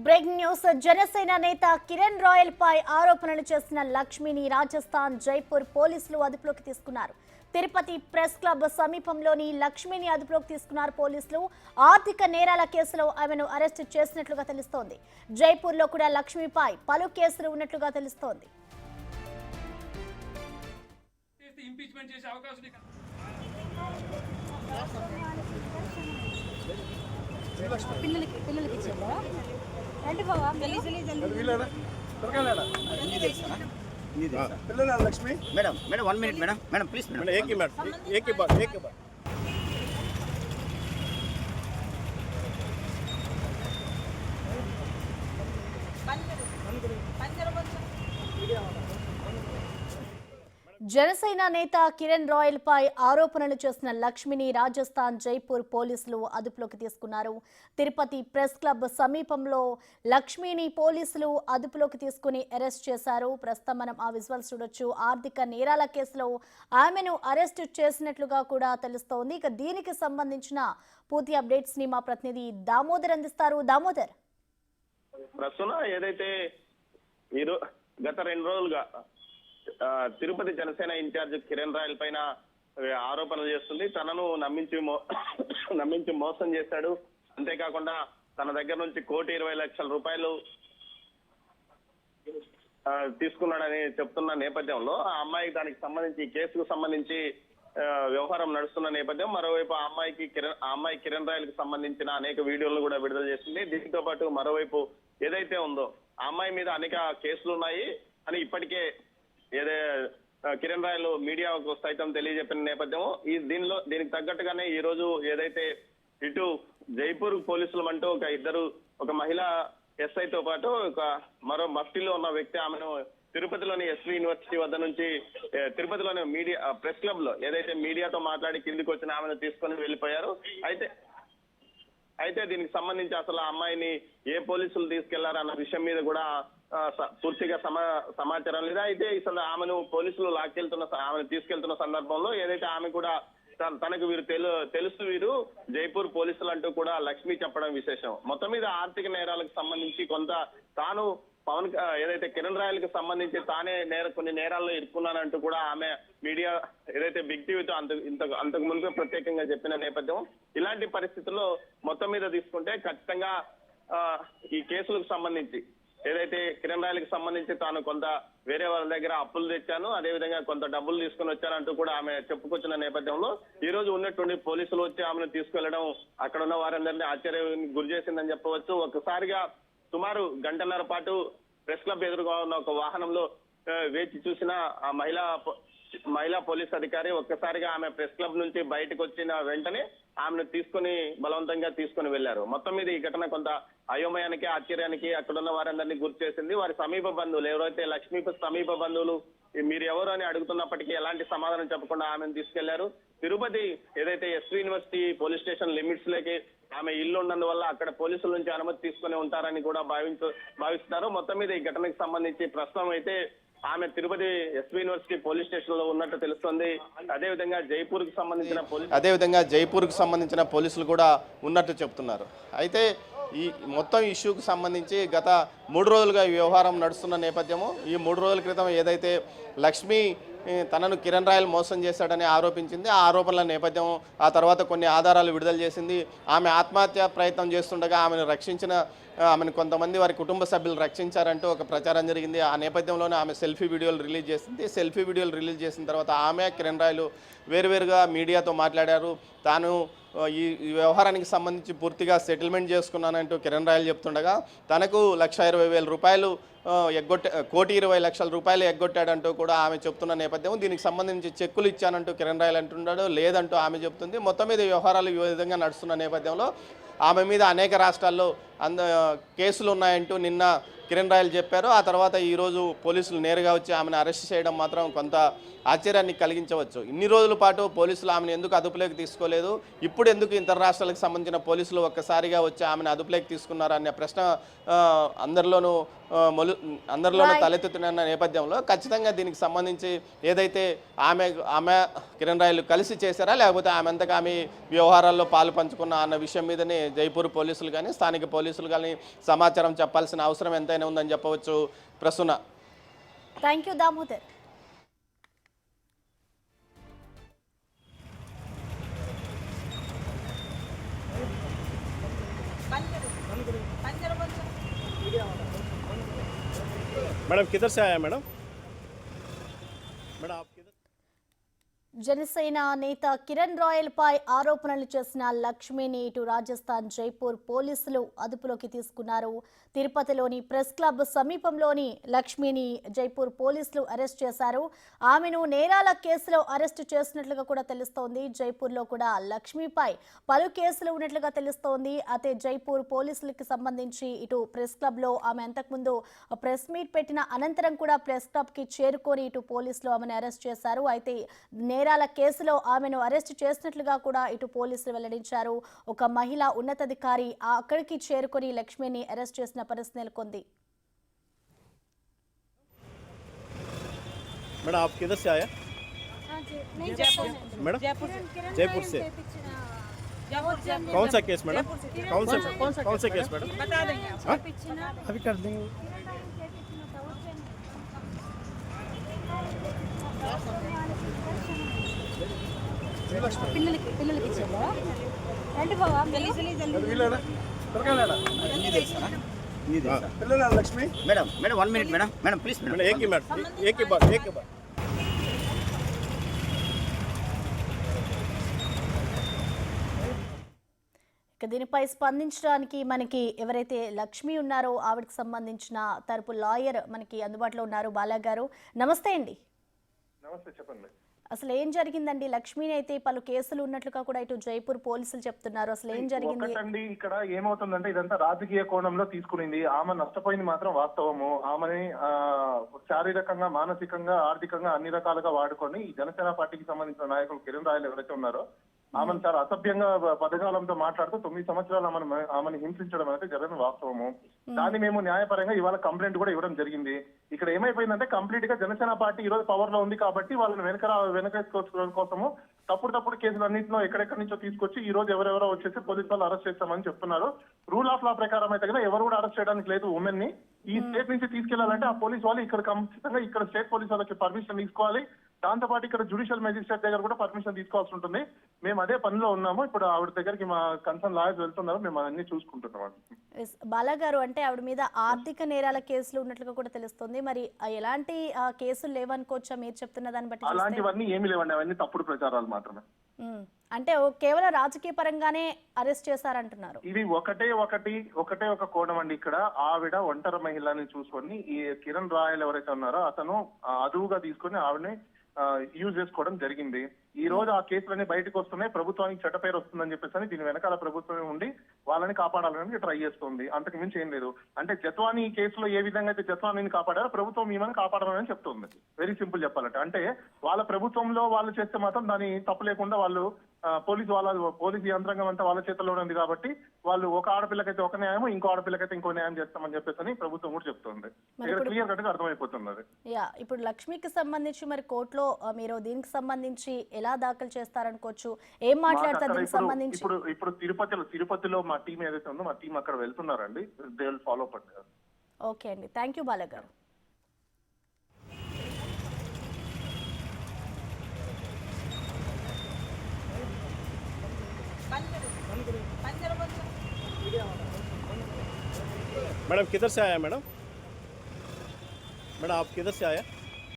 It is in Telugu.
బ్రేకింగ్ న్యూస్ జనసేన నేత కిరణ్ రాయల్ పై ఆరోపణలు చేసిన లక్ష్మిని రాజస్థాన్ జైపూర్ పోలీసులు అదుపులోకి తీసుకున్నారు. తిరుపతి ప్రెస్ క్లబ్ సమీపంలోని లక్ష్మిని అదుపులోకి తీసుకున్నారు పోలీసులు. ఆర్థిక నేరాల కేసులో ఆమెను అరెస్ట్ చేసినట్లుగా తెలుస్తోంది. జైపూర్లో కూడా లక్ష్మిపై పలు కేసులు ఉన్నట్లుగా తెలుస్తోంది. పిల్లలకి ఇచ్చేదా రండి బావా Lakshmi madam 1 minute madam please madam एक ही बात జనసేన నేత కిరణ్ రాయల్ పై ఆరోపణలు చేసిన లక్ష్మిని రాజస్థాన్ జైపూర్ పోలీసులు అదుపులోకి తీసుకున్నారు. తిరుపతి ప్రెస్ క్లబ్ సమీపంలో లక్ష్మిని పోలీసులు అదుపులోకి తీసుకుని అరెస్ట్ చేశారు. ప్రస్తుతం మనం ఆ విజువల్స్ చూడొచ్చు. ఆర్థిక నేరాల కేసులో ఆమెను అరెస్ట్ చేసినట్లుగా కూడా తెలుస్తోంది. ఇక దీనికి సంబంధించిన పూర్తి అప్డేట్స్ ని మా ప్రతినిధి దామోదర్ అందిస్తారు. దామోదర్, ప్రస్తుతం ఏదైతే మీరు గత 2 రోజులుగా తిరుపతి జనసేన ఇన్ఛార్జ్ కిరణ్ రాయల్ పైన ఆరోపణలు చేస్తుంది. తనను నమ్మించి మోసం చేశాడు. అంతేకాకుండా తన దగ్గర నుంచి 1,20,00,000 రూపాయలు తీసుకున్నాడని చెప్తున్న నేపథ్యంలో ఆ అమ్మాయి దానికి సంబంధించి ఈ కేసుకు సంబంధించి వ్యవహారం నడుస్తున్న నేపథ్యం. మరోవైపు ఆ అమ్మాయి కిరణ్ రాయల్ కి సంబంధించిన అనేక వీడియోలను కూడా విడుదల చేసింది. దీంతో పాటు మరోవైపు ఏదైతే ఉందో ఆ అమ్మాయి మీద అనేక కేసులు ఉన్నాయి అని ఇప్పటికే కిరణ్ రాయల్ మీడియాకు సైతం తెలియజెప్పిన నేపథ్యం. దీనికి తగ్గట్టుగానే ఈ రోజు ఏదైతే ఇటు జైపూర్ పోలీసులు అంటూ ఒక మహిళా ఎస్ఐతో పాటు మరో మఫ్టీలో ఉన్న వ్యక్తి ఆమెను తిరుపతిలోని ఎస్వి యూనివర్సిటీ వద్ద నుంచి తిరుపతిలోని మీడియా ప్రెస్ క్లబ్ లో ఏదైతే మీడియాతో మాట్లాడి కిందికి వచ్చిన ఆమెను తీసుకొని వెళ్ళిపోయారు. అయితే దీనికి సంబంధించి అసలు ఆ అమ్మాయిని ఏ పోలీసులు తీసుకెళ్లారన్న విషయం మీద కూడా పూర్తిగా సమాచారం లేదా. అయితే ఆమెను పోలీసులు ఆమెను తీసుకెళ్తున్న సందర్భంలో ఏదైతే ఆమె కూడా తనకు వీరు జైపూర్ పోలీసులు అంటూ కూడా లక్ష్మి చెప్పడం విశేషం. మొత్తం మీద ఆర్థిక నేరాలకు సంబంధించి కొంత తాను ఏదైతే కిరణ్ రాయల్ కి సంబంధించి తానే కొన్ని నేరాల్లో ఇరుక్కున్నానంటూ కూడా ఆమె మీడియా ఏదైతే బిగ్ టీవీతో అంతకు ముందు ప్రత్యేకంగా చెప్పిన నేపథ్యం. ఇలాంటి పరిస్థితుల్లో మొత్తం మీద తీసుకుంటే ఖచ్చితంగా ఈ కేసులకు సంబంధించి ఏదైతే కిరణ్ రాయల్ కి సంబంధించి తాను కొంత వేరే వాళ్ళ దగ్గర అప్పులు తెచ్చాను, అదేవిధంగా కొంత డబ్బులు తీసుకుని వచ్చానంటూ కూడా ఆమె చెప్పుకొచ్చిన నేపథ్యంలో ఈ రోజు ఉన్నటువంటి పోలీసులు వచ్చి ఆమెను తీసుకెళ్లడం అక్కడ ఉన్న వారందరినీ ఆశ్చర్యానికి గురి చేసిందని చెప్పవచ్చు. ఒక్కసారిగా సుమారు 1.5 గంటల పాటు ప్రెస్ క్లబ్ ఎదురుగా ఉన్న ఒక వాహనంలో వేచి చూసిన ఆ మహిళా పోలీస్ అధికారి ఒక్కసారిగా ఆమె ప్రెస్ క్లబ్ నుంచి బయటకు వచ్చిన వెంటనే ఆమెను బలవంతంగా తీసుకుని వెళ్లారు. మొత్తం మీద ఈ ఘటన కొంత అయోమయానికి ఆశ్చర్యానికి అక్కడున్న వారందరినీ గుర్తు చేసింది. వారి సమీప బంధువులు ఎవరైతే లక్ష్మీ సమీప బంధువులు మీరు ఎవరు అని అడుగుతున్నప్పటికీ ఎలాంటి సమాధానం చెప్పకుండా ఆమెను తీసుకెళ్లారు. తిరుపతి ఏదైతే SV university police station limits లోకి ఆమె ఇల్లు ఉన్నందువల్ల అక్కడ పోలీసుల నుంచి అనుమతి తీసుకుని ఉంటారని కూడా భావిస్తున్నారు. మొత్తం మీద ఈ ఘటనకు సంబంధించి ప్రస్తుతం అయితే ఆమె Tirupati SV university police station లో ఉన్నట్టు తెలుస్తుంది. అదేవిధంగా జైపూర్ కు సంబంధించిన పోలీసులు కూడా ఉన్నట్టు చెప్తున్నారు. అయితే ఈ మొత్తం ఇష్యూకు సంబంధించి గత 3 రోజులుగా ఈ వ్యవహారం నడుస్తున్న నేపథ్యము. ఈ 3 రోజుల క్రితం ఏదైతే లక్ష్మి తనను కిరణ్ రాయల్ మోసం చేశాడని ఆరోపించింది. ఆ ఆరోపణల నేపథ్యం ఆ తర్వాత కొన్ని ఆధారాలు విడుదల చేసింది. ఆమె ఆత్మహత్య ప్రయత్నం చేస్తుండగా ఆమెను కొంతమంది వారి కుటుంబ సభ్యులు రక్షించారంటూ ఒక ప్రచారం జరిగింది. ఆ నేపథ్యంలోనే ఆమె సెల్ఫీ వీడియోలు రిలీజ్ చేసింది. సెల్ఫీ వీడియోలు రిలీజ్ చేసిన తర్వాత ఆమె కిరణ్ రాయల్ వేరువేరుగా మీడియాతో మాట్లాడారు. తాను ఈ వ్యవహారానికి సంబంధించి పూర్తిగా సెటిల్మెంట్ చేసుకున్నానంటూ కిరణ్ రాయల్ చెప్తుండగా తనకు 1,20,000 రూపాయలు 1,20,00,000 రూపాయలు ఎగ్గొట్టాడంటూ కూడా ఆమె చెప్తున్న నేపథ్యం. దీనికి సంబంధించి చెక్కులు ఇచ్చానంటూ కిరణ్ రాయల్ అంటున్నాడు, లేదంటూ ఆమె చెప్తుంది. మొత్తం మీద వ్యవహారాలు ఈ విధంగా నడుస్తున్న నేపథ్యంలో ఆమె మీద అనేక రాష్ట్రాల్లో కేసులు ఉన్నాయంటూ నిన్న కిరణ్ రాయల్ చెప్పారు. ఆ తర్వాత ఈరోజు పోలీసులు నేరుగా వచ్చి ఆమెను అరెస్ట్ చేయడం మాత్రం కొంత ఆశ్చర్యాన్ని కలిగించవచ్చు. ఇన్ని రోజుల పాటు పోలీసులు ఆమెను ఎందుకు అదుపులోకి తీసుకోలేదు, ఇప్పుడు ఎందుకు ఇతర రాష్ట్రాలకు సంబంధించిన పోలీసులు ఒక్కసారిగా వచ్చి ఆమెను అదుపులోకి తీసుకున్నారు అనే ప్రశ్న అందరిలోనూ తలెత్తుతున్న నేపథ్యంలో ఖచ్చితంగా దీనికి సంబంధించి ఏదైతే ఆమె కిరణ్ రాయలు కలిసి చేశారా లేకపోతే ఆమె అంతగా ఆమె వ్యవహారాల్లో పాలు పంచుకున్న అన్న విషయం మీదనే జైపూర్ పోలీసులు కానీ స్థానిక పోలీసులు కానీ సమాచారం చెప్పాల్సిన అవసరం ఎంతైనా ఉందని చెప్పవచ్చు. Prasuna. Thank you Damodar. Madam किधर से आया मैडम आप किधर జనసేన నేత కిరణ్ రాయల్ పై ఆరోపణలు చేసిన లక్ష్మిని ఇటు రాజస్థాన్ జైపూర్ పోలీసులు అదుపులోకి తీసుకున్నారు. తిరుపతిలోని ప్రెస్ క్లబ్ సమీపంలోని లక్ష్మిని జైపూర్ పోలీసులు అరెస్ట్ చేశారు. ఆమెను నేరాల కేసులో అరెస్టు చేసినట్లుగా కూడా తెలుస్తోంది. జైపూర్లో కూడా లక్ష్మిపై పలు కేసులు ఉన్నట్లుగా తెలుస్తోంది. అయితే జైపూర్ పోలీసులకు సంబంధించి ఇటు ప్రెస్ క్లబ్లో ఆమె అంతకుముందు ప్రెస్ మీట్ పెట్టిన అనంతరం కూడా ప్రెస్ క్లబ్కి చేరుకొని ఇటు పోలీసులు ఆమెను అరెస్ట్ చేశారు. అయితే నేరాల కేసులో ఆమెను అరెస్టు చేసినట్లుగా కూడా ఇటు పోలీసులు వెల్లడించారు. ఒక మహిళా ఉన్నతాధికారి అక్కడికి చేరుకొని లక్ష్మిని అరెస్ట్ చేసిన పరిస్థితి నెలకొంది. मैडम आप किधर से आया मैडम जयपुर से कौन सा केस मैडम कौन सा केस मैडम बता देंगे अभी कर देंगे పిల్లలకి ఇచ్చారా రండి బావా Lakshmi madam 1 minute madam please madam एक ही बात ఇక దీనిపై స్పందించడానికి మనకి ఎవరైతే లక్ష్మి ఉన్నారో ఆవిడకి సంబంధించిన తరపు లాయర్ మనకి అందుబాటులో ఉన్నారు. బాలా గారు నమస్తే అండి. నమస్తే, చెప్పండి. అసలు ఏం జరిగిందండి? లక్ష్మిని అయితే పలు కేసులు ఉన్నట్లుగా కూడా ఇటు జైపూర్ పోలీసులు చెప్తున్నారు. అసలు ఏం జరిగింది? ఒకటండి, ఇక్కడ ఏమవుతుందంటే ఇదంతా రాజకీయ కోణంలో తీసుకునింది. ఆమె నష్టపోయింది మాత్రం వాస్తవము. ఆమెని శారీరకంగా, మానసికంగా, ఆర్థికంగా అన్ని రకాలుగా వాడుకొని ఈ జనసేన పార్టీకి సంబంధించిన నాయకులు కిరణ్ రాయల్ ఎవరైతే ఉన్నారో ఆమెను చాలా అసభ్యంగా పదజాలంతో మాట్లాడుతూ 9 సంవత్సరాలు ఆమెను హింసించడం అనేది జరిగిన వాస్తవము. దాన్ని మేము న్యాయపరంగా ఇవాళ కంప్లైంట్ కూడా ఇవ్వడం జరిగింది. ఇక్కడ ఏమైపోయిందంటే కంప్లీట్ గా జనసేన పార్టీ ఈ రోజు పవర్ లో ఉంది కాబట్టి వాళ్ళని వెనకేసుకోవడం కోసము తప్పుడు కేసులు అన్నింటిలో ఎక్కడెక్కడి నుంచో తీసుకొచ్చి ఈ రోజు ఎవరెవరో వచ్చేసి పోలీసు వాళ్ళు అరెస్ట్ చేస్తామని చెప్తున్నారు. రూల్ ఆఫ్ లా ప్రకారం అయితే కదా ఎవరు కూడా అరెస్ట్ చేయడానికి లేదు. ఉమెన్ ని ఈ స్టేట్ నుంచి తీసుకెళ్లాలంటే ఆ పోలీస్ వాళ్ళు ఇక్కడ ఖచ్చితంగా ఇక్కడ స్టేట్ పోలీస్ వాళ్ళకి పర్మిషన్ తీసుకోవాలి. దాంతో పాటు ఇక్కడ జ్యుడిషియల్ మెజిస్ట్రేట్ దగ్గర కూడా పర్మిషన్ తీసుకోవాల్సి ఉంటుంది. మేము అదే పనిలో ఉన్నాము. ఇప్పుడు ఆవిడ దగ్గరికి మా కన్సర్న్ లాయర్స్ వెళ్తున్నారు. మేము అన్ని చూసుకుంటున్నాం. బాలా గారు, అంటే ఆవిడ మీద ఆర్థిక నేరాల కేసులు ఉన్నట్లుగా కూడా తెలుస్తుంది. మరి ఎలాంటి కేసులు లేవనుకోవచ్చా మీరు చెప్తున్న దాన్ని బట్టి? అలాంటివన్నీ ఏమి లేవండి, అవన్నీ తప్పుడు ప్రచారాలు మాత్రమే. అంటే కేవలం రాజకీయ పరంగానే అరెస్ట్ చేశారంటున్నారు. ఇది ఒకటే ఒక కోణం అండి. ఇక్కడ ఆవిడ ఒంటరి మహిళని చూసుకొని ఈ కిరణ్ రాయల్ ఎవరైతే ఉన్నారో అతను అదువుగా తీసుకొని ఆవిడని యూజ్ చేసుకోవడం జరిగింది. ఈ రోజు ఆ కేసులన్నీ బయటకు వస్తున్నాయి. ప్రభుత్వానికి చెడ్డ పేరు వస్తుందని చెప్పేసి దీని వెనకాల ప్రభుత్వమే ఉండి వాళ్ళని కాపాడాలని ట్రై చేస్తుంది. అంతకు మించి ఏం లేదు. అంటే జత్వాని ఈ కేసులో ఏ విధంగా అయితే జత్వానిని కాపాడారో ప్రభుత్వం ఈమెను కాపాడాలని చెప్తుంది. వెరీ సింపుల్ చెప్పాలంటే. అంటే వాళ్ళ ప్రభుత్వంలో వాళ్ళు చేస్తే మాత్రం దాని తప్పు లేకుండా వాళ్ళు పోలీసు యంత్రాంగం అంతా వాళ్ళ చేతుల్లోనే ఉంది కాబట్టి వాళ్ళు ఒక ఆడపిల్లకైతే ఒక న్యాయం, ఇంకో ఆడపిల్లకైతే ఇంకో న్యాయం చేస్తామని చెప్పేసి ప్రభుత్వం కూడా చెప్తుంది. క్లియర్ కట్ గా అర్థమైపోతుంది. ఇప్పుడు లక్ష్మికి సంబంధించి మరి కోర్టులో మీరు దీనికి సంబంధించి ఎలా దాఖలు చేస్తారనుకోవచ్చు? ఏం మాట్లాడతారు దీనికి సంబంధించి? ఇప్పుడు తిరుపతిలో మా టీం ఏదైతే ఉందో మా టీం అక్కడ వెళ్తున్నారండి. They will follow up. Okay అండి, థ్యాంక్ యూ బాలా గారు. मैडम किधर से आया मैडम आप किधर से आया